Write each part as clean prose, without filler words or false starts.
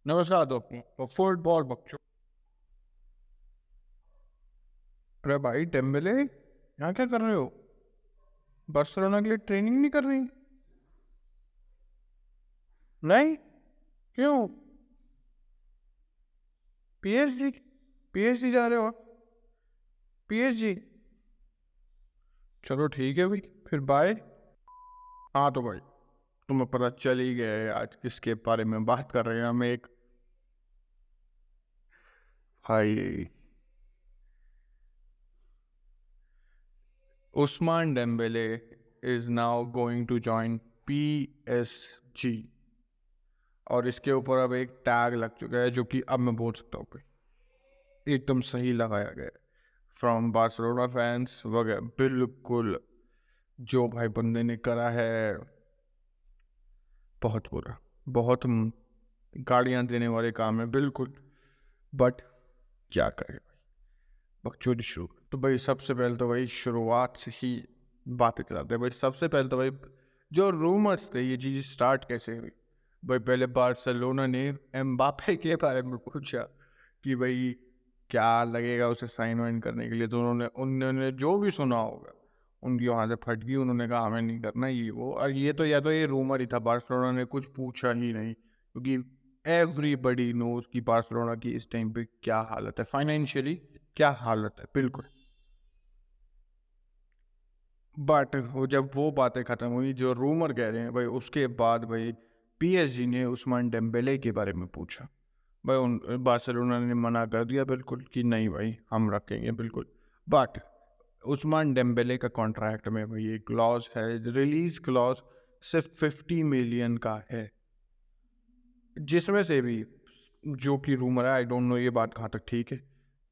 नमस्कार दोस्तों। तो फुटबॉल बच्चों, अरे भाई डेम्बेले यहाँ क्या कर रहे हो? बार्सिलोना के लिए ट्रेनिंग नहीं कर रही? नहीं, क्यों? पीएसजी, पीएसजी जा रहे हो? पीएसजी, चलो ठीक है भाई, फिर बाय। हाँ तो भाई, तुम्हें पता चल ही गया है आज किसके बारे में बात कर रहे हैं हम। एक भाई, Ousmane Dembele is now going to join PSG, और इसके ऊपर अब एक टैग लग चुका है जो कि अब मैं बोल सकता हूँ भाई, एकदम सही लगाया गया है फ्रॉम बार्सिलोना फैंस वगैरह। बिल्कुल, जो भाई बंदे ने करा है बहुत बुरा, बहुत गाड़ियां देने वाले काम है बिल्कुल। बट क्या करें भाई, बकचोदी शुरू। तो भाई सबसे पहले तो भाई शुरुआत से ही बातें चलाते हैं भाई। सबसे पहले तो भाई जो रूमर्स थे, ये चीज़ स्टार्ट कैसे हुई भाई? पहले बार्सिलोना ने एम्बापे के बारे में पूछा कि भाई क्या लगेगा उसे साइन वाइन करने के लिए, तो उन्होंने जो भी सुना होगा उनकी वहाँ से फट गई। उन्होंने कहा हमें नहीं करना ये वो। और ये तो या तो ये रूमर ही था, बार्सिलोना ने कुछ पूछा ही नहीं, क्योंकि एवरीबडी नोज कि बार्सिलोना की इस टाइम पे क्या हालत है, फाइनेंशियली क्या हालत है बिल्कुल। बट वो जब वो बातें खत्म हुई जो रूमर कह रहे हैं भाई, उसके बाद भाई पीएसजी ने उस्मान डेम्बेले के बारे में पूछा भाई। उन बार्सिलोना ने मना कर दिया बिल्कुल कि नहीं भाई हम रखेंगे बिल्कुल। बट उस्मान डेम्बेले का कॉन्ट्रैक्ट में भाई एक क्लॉज है, रिलीज क्लॉज सिर्फ 50 मिलियन का है, जिसमें से भी जो कि रूमर है, आई डोंट नो ये बात कहाँ तक ठीक है,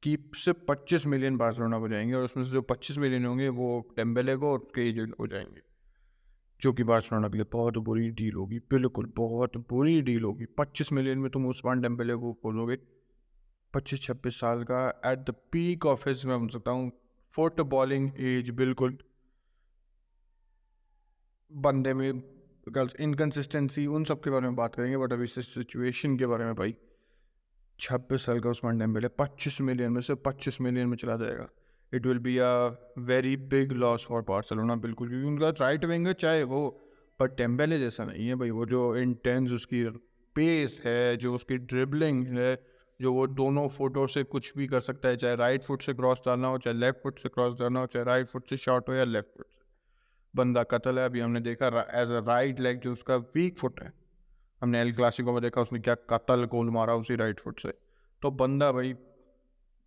कि सिर्फ 25 मिलियन बार्सिलोना को जाएंगे, और उसमें से जो 25 मिलियन होंगे वो डेम्बेले को और उसके एजेंट को जाएंगे, जो कि बार्सिलोना के लिए बहुत बुरी डील होगी। बिल्कुल बहुत बुरी डील होगी। 25 मिलियन में तुम उस्मान डेम्बेले को खोलोगे, 25-26 साल का, at the peak of his, मैं बोल सकता हूँ फुटबॉलिंग एज बिल्कुल। बंदे में इनकन्सिस्टेंसी उन सब के बारे में बात करेंगे, बट अभी सिचुएशन के बारे में भाई, 26 साल का उस्मान डेम्बेले 25 मिलियन में से 25 मिलियन में चला जाएगा। It will be a very big loss for Barcelona बिल्कुल, क्योंकि उनका राइट विंग है चाहे वो, पर डेम्बेले जैसा नहीं है भाई। वो जो इंटेंस उसकी पेस है, जो उसकी ड्रिबलिंग है, जो वो दोनों फुटों से कुछ भी कर सकता है, चाहे राइट फुट से क्रॉस डालना हो, चाहे लेफ्ट फुट से क्रॉस डालना हो, चाहे राइट फुट से शॉट हो या लेफ्ट फुट से। बंदा कतल है। अभी हमने देखा एज अ राइट लेग जो उसका वीक फुट है, हमने एल क्लासिको में देखा उसने क्या कतल गोल मारा उसी राइट फुट से। तो बंदा भाई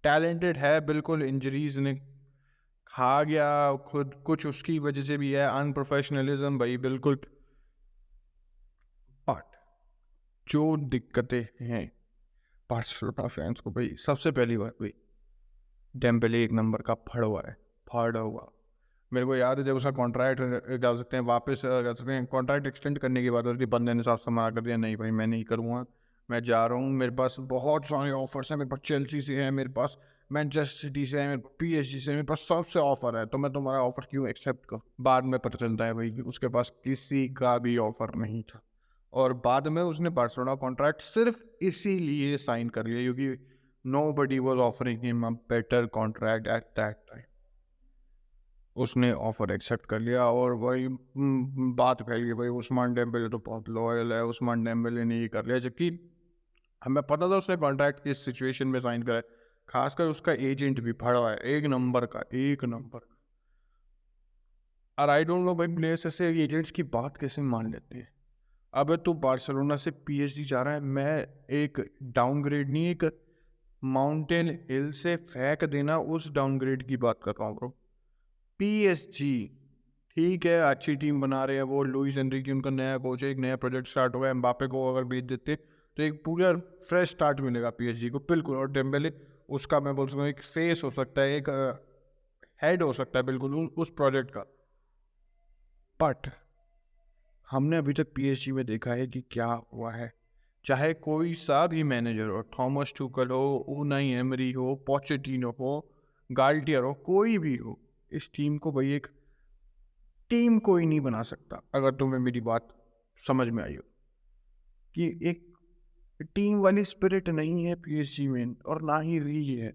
टैलेंटेड है बिल्कुल, इंजरीज ने खा गया खुद, कुछ उसकी वजह से भी है, अनप्रोफेशनलिज्म भाई बिल्कुल। बट जो दिक्कतें हैं बार्सिलोना फैंस को भाई, सबसे पहली बात भाई, डेम्बेले एक नंबर का फड़ हुआ है, फाड़ा हुआ। मेरे को याद है जब उसका कॉन्ट्रैक्ट क्या सकते हैं वापस कर सकते हैं, कॉन्ट्रैक्ट एक्सटेंड करने के बाद उसके बंदे ने साफ साफ मना कर दिया, नहीं भाई मैं नहीं करूँगा, मैं जा रहा हूँ, मेरे पास बहुत सारे ऑफर्स हैं, मेरे पास चेल्सी से है, मेरे पास मैनचेस्टर सिटी से है, मेरे पास पीएसजी से, मेरे पास सबसे ऑफर है, तो मैं तुम्हारा ऑफर क्यों एक्सेप्ट करूँ? बाद में पता चलता है भाई कि उसके पास किसी का भी ऑफर नहीं था, और बाद में उसने बार्सिलोना कॉन्ट्रैक्ट सिर्फ इसीलिए साइन कर लिया क्योंकि nobody was offering him a better contract at that time। उसने ऑफर एक्सेप्ट कर लिया, और वही बात फैल गई भाई उस्मान डेम्बेले तो बहुत लॉयल है, उस्मान डेम्बेले ने ये कर लिया, जबकि हमें पता था उसने कॉन्ट्रैक्ट किस सिचुएशन में साइन करा है। खासकर उसका एजेंट भी भड़ा है, एक नंबर का, एक नंबर। और आई डोंट नो भाई प्लेयर्स ऐसे एजेंट्स की बात कैसे मान लेते हैं। अब तो बार्सिलोना से पीएसजी जा रहा है, मैं एक डाउनग्रेड नहीं, एक माउंटेन हिल से फेंक देना उस डाउनग्रेड की बात कर रहा हूँ ब्रो। पीएसजी ठीक है, अच्छी टीम बना रहे हैं वो, लुइस एनरिके उनका नया कोच है, एक नया प्रोजेक्ट स्टार्ट होगा, एम्बापे को अगर बेच देते तो एक पूरा फ्रेश स्टार्ट मिलेगा पीएसजी को बिल्कुल। और डेम्बेले उसका मैं बोल सकता हूँ एक फेस हो सकता है, एक हेड हो सकता है बिल्कुल उस प्रोजेक्ट का। बट हमने अभी तक पीएसजी में देखा है कि क्या हुआ है, चाहे कोई सा भी मैनेजर हो, थॉमस टुकल हो, उनाई एमरी हो, पोचेटिनो हो, गाल्टियर हो, कोई भी हो, इस टीम को भाई एक टीम कोई नहीं बना सकता। अगर तुम्हें मेरी बात समझ में आई हो कि एक टीम वाली स्पिरिट नहीं है पीएसजी में, और ना ही रही है।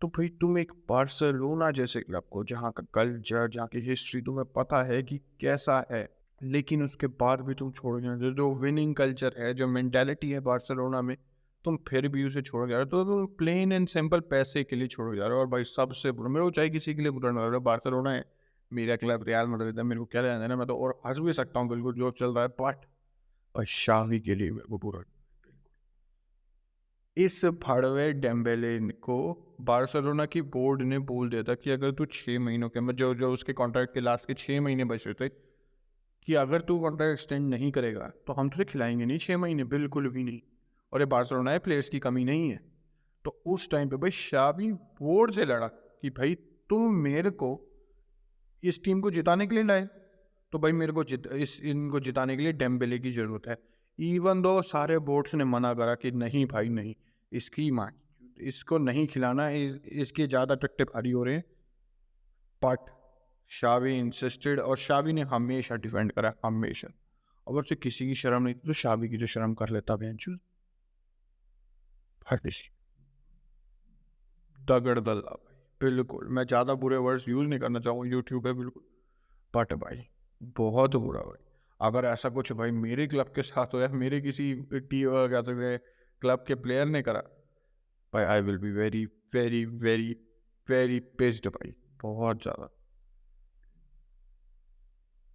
तो भाई तुम एक बार्सिलोना जैसे क्लब को, जहाँ का कल्चर, जहाँ की हिस्ट्री तुम्हें पता है कि कैसा है, लेकिन उसके बाद भी तुम छोड़ गए, जो विनिंग कल्चर है, जो मेंटालिटी है बार्सिलोना में, तुम फिर भी उसे छोड़ जा रहे हो। तो तुम प्लेन एंड सिंपल पैसे के लिए छोड़ जा रहे हो। और भाई सबसे बुरा, मेरे को चाहे किसी के लिए बुरा ना लग रहा, बार्सिलोना है मेरा क्लब, रियल मैड्रिड है, मेरे को क्या रहना है ना, मैं तो और हंस भी सकता हूँ बिल्कुल जो चल रहा है, बट भाई शावी के लिए मेरे को बुरा। इस भड़वे डेम्बेले को बार्सिलोना की बोर्ड ने बोल दिया था कि अगर तू 6 महीनों के अंदर, जो उसके कॉन्ट्रैक्ट के लास्ट के 6 महीने बच रहे थे, कि अगर तू कॉन्ट्रैक्ट एक्सटेंड नहीं करेगा तो हम तुझे खिलाएंगे नहीं 6 महीने, बिल्कुल भी नहीं। और ये बार्सिलोना है, प्लेयर्स की कमी नहीं है। तो उस टाइम पे भाई शावी बोर्ड से लड़ा कि भाई तुम मेरे को इस टीम को जिताने के लिए लाए, तो भाई मेरे को इनको जिताने के लिए डेम्बेले की ज़रूरत है। इवन दो सारे बोर्ड्स ने मना करा कि नहीं भाई नहीं, इसकी माँ, इसको नहीं खिलाना, इसके ज़्यादा टट्टे भारी हो रहे हैं। बट शावी इंसिस्टेड, और शावी ने हमेशा डिफेंड करा, हमेशा। अगर से किसी की शर्म नहीं थी तो शावी की जो शर्म कर लेता बेंचू दगड़ दल्ला भाई, बिल्कुल। मैं ज़्यादा बुरे वर्ड्स यूज़ नहीं करना चाहूँगा यूट्यूब पे, बिल्कुल। बट भाई बहुत बुरा भाई। अगर ऐसा कुछ भाई मेरे क्लब के साथ हो या मेरे किसी क्या सकते हैं क्लब के प्लेयर ने करा, भाई I will be very very very very pissed भाई, बहुत ज़्यादा।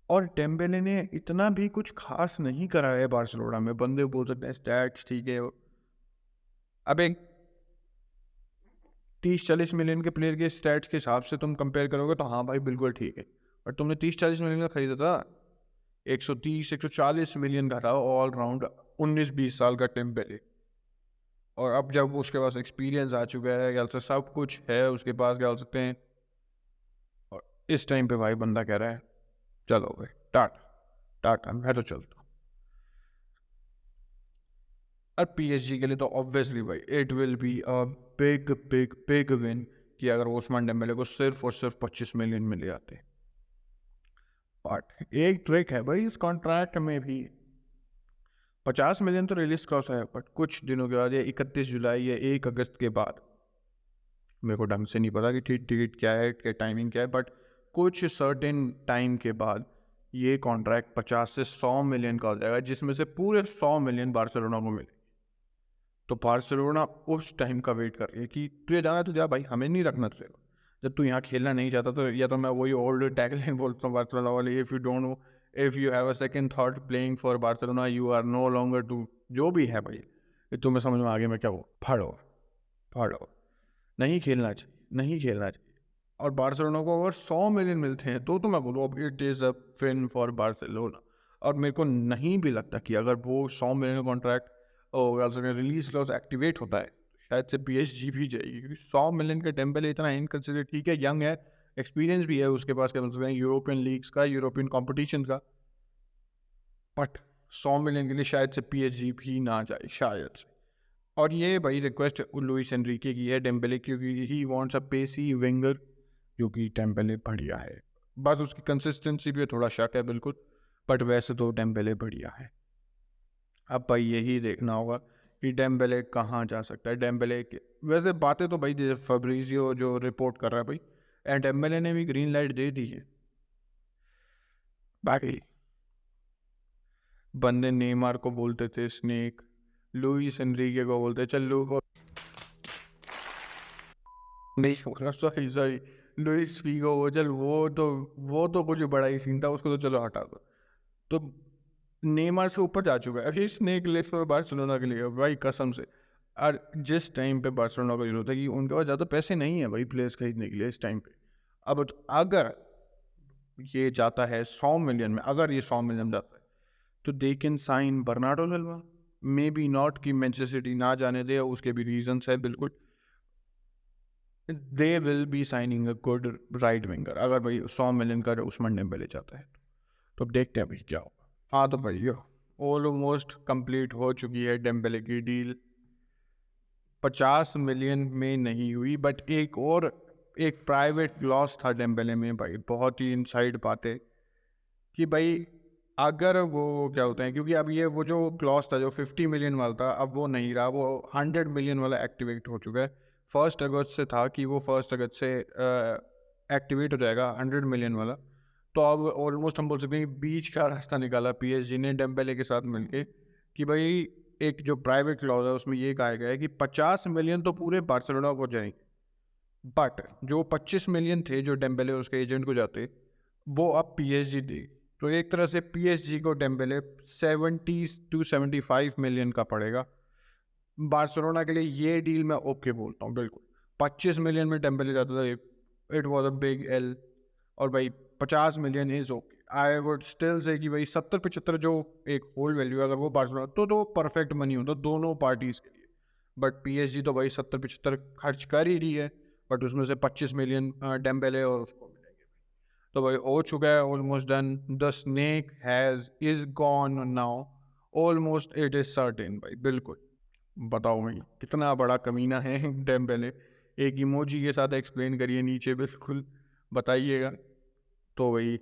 और डेम्बेले ने इतना भी कुछ खास नहीं करा है बार्सिलोना में। बंदे बोल सकते हैं स्टैट्स ठीक है, अबे 30-40 मिलियन के प्लेयर के स्टैट्स के हिसाब से तुम कंपेयर करोगे तो हाँ भाई बिल्कुल ठीक है। पर तुमने 30-40 मिलियन का खरीदा था, 130-140 मिलियन का था ऑल राउंड 19-20 साल का डेम्बेले। और अब जब उसके पास एक्सपीरियंस आ चुका है, क्या बोलते सब कुछ है उसके पास, क्या बोल सकते हैं, और इस टाइम पे भाई बंदा कह रहा है चलो भाई टाटा टाटा, मैं तो चलता हूँ। और पीएसजी के लिए तो ऑब्वियसली भाई it will be a big big big win कि अगर ओस्मान डेम्बेले को सिर्फ और सिर्फ 25 मिलियन में ले आते। बट एक ट्रिक है भाई इस कॉन्ट्रैक्ट में भी, 50 मिलियन तो रिलीज क्रॉस है, बट कुछ दिनों के बाद, या 31 जुलाई या 1 अगस्त के बाद, मेरे को ढंग से नहीं पता कि टिकट क्या है, क्या टाइमिंग क्या है, बट कुछ सर्टेन टाइम के बाद ये कॉन्ट्रैक्ट 50 से 100 मिलियन का हो जाएगा, जिसमें से पूरे 100 मिलियन बार्सिलोना को मिले। तो बार्सिलोना उस टाइम का वेट कर रही है कि तुझे जाना तो जा भाई, हमें नहीं रखना तुझे। जब तू यहाँ खेलना नहीं चाहता तो, या तो मैं वही ओल्ड टैगलाइन बोलता हूँ बार्सिलोना वाले, if you don't know, if you have a second thought playing for Barcelona, you are no longer to, जो भी है भाई, ये तुम्हें समझ में आगे मैं क्या वो फाड़ो फाड़ो, नहीं खेलना चाहिए, नहीं खेलना चाहिए। और बार्सिलोना को अगर 100 मिलियन मिलते हैं तो मैं बोलूँ अब it is a win for Barcelona. और मेरे को नहीं भी लगता कि अगर वो 100 मिलियन का कॉन्ट्रैक्ट रिलीज क्लॉज एक्टिवेट होता है, शायद से पीएसजी भी जाएगी, क्योंकि 100 मिलियन का डेम्बेले इतना इनकंसिडर, ठीक है यंग है, एक्सपीरियंस भी है उसके पास, क्या बोल सकते हैं, यूरोपियन लीग्स का, यूरोपियन कॉम्पिटिशन का। बट 100 मिलियन के लिए शायद से पीएसजी भी ना जाए, शायद से। और ये भाई रिक्वेस्ट लुइस एनरिके की है डेम्बेले, क्योंकि he wants a Pesi winger, जो कि डेम्बेले बढ़िया है, बस उसकी कंसिस्टेंसी पे थोड़ा शक है बिल्कुल, बट वैसे तो डेम्बेले बढ़िया है। अब भाई यही देखना होगा कि डेम्बेले कहाँ जा सकता है। डेम्बेले के वैसे बातें तो भाई जैसे फब्रिजियो जो रिपोर्ट कर रहा है भाई, एंड डेम्बेले ने भी ग्रीन लाइट दे दी है। बाकी बंदे नेमार को बोलते थे स्नेक, लुइस एनरिके को बोलते चल लू को नहीं, सॉरी सॉरी, लुइस फीगो, वो चल वो तो कुछ बड़ा ही सीन था, उसको तो चलो हटा दो। तो नेमार से ऊपर जा चुका है अभी स्नेक लिस्ट पर बार्सिलोना के लिए भाई, कसम से। और जिस टाइम पे बार्सिलोना को जरूरत है कि उनके पास ज़्यादा पैसे नहीं है भाई प्लेयर्स खरीदने के लिए इस टाइम पे। अब अगर ये जाता है 100 मिलियन में, अगर ये 100 मिलियन जाता है तो they can sign Bernardo Silva, may be not कि मैनचेस्टर सिटी ना जाने दे, उसके भी रीजंस है बिल्कुल। They will be signing a good right winger अगर भाई 100 मिलियन का उस्मान डेम्बेले जाता है तो अब देखते हैं भाई क्या होगा। हाँ तो भाई ऑलमोस्ट कंप्लीट हो चुकी है डेम्बेले की डील, 50 मिलियन में नहीं हुई, बट एक प्राइवेट क्लॉज था डेम्बेले में भाई, बहुत ही इनसाइड बात है कि भाई अगर वो क्या होते हैं, क्योंकि अब ये वो जो क्लॉज था जो 50 मिलियन वाला था, अब वो नहीं रहा, वो 100 मिलियन वाला एक्टिवेट हो चुका है। 1 अगस्त से था कि वो 1 अगस्त से एक्टिवेट हो जाएगा 100 मिलियन वाला। तो अब ऑलमोस्ट हम बोल सकते हैं कि बीच का रास्ता निकाला पीएसजी ने डेम्बेले के साथ मिलके कि भाई एक जो प्राइवेट क्लॉज है उसमें ये कहा गया है कि 50 मिलियन तो पूरे बार्सिलोना को जाएंगे, बट जो 25 मिलियन थे जो डेम्बेले और उसके एजेंट को जाते, वो अब पीएसजी देगी। तो एक तरह से पीएसजी को डेम्बेले 70 to 75 मिलियन का पड़ेगा। बार्सिलोना के लिए ये डील मैं ओके बोलता हूँ बिल्कुल। 25 मिलियन में डेम्बेले जाता था, it was a big L. और भाई 50 million is okay. I would still say कि भाई 70-75 जो एक होल्ड वैल्यू है, अगर वो बार्सिलोना तो परफेक्ट मनी होता दोनों पार्टीज के लिए। बट पीएसजी तो भाई 70-75 खर्च कर ही रही है, बट उसमें से 25 मिलियन डेम्बेले और उसको मिलेंगे। तो भाई हो चुका है, almost done. The snake has is gone now, almost it is certain भाई, बिल्कुल। बताओ भाई कितना बड़ा कमीना है डेम्बेले। एक इमोजी के साथ एक्सप्लेन करिए नीचे, बिल्कुल बताइएगा। तो भाई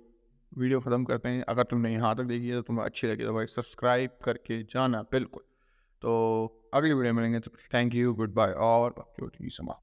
वीडियो ख़त्म करते हैं। अगर तुमने यहाँ तक देखी है तो तुम्हें अच्छी लगी तो भाई सब्सक्राइब करके जाना बिल्कुल। तो अगली वीडियो में मिलेंगे, तो थैंक यू, गुड बाय और समाप्त।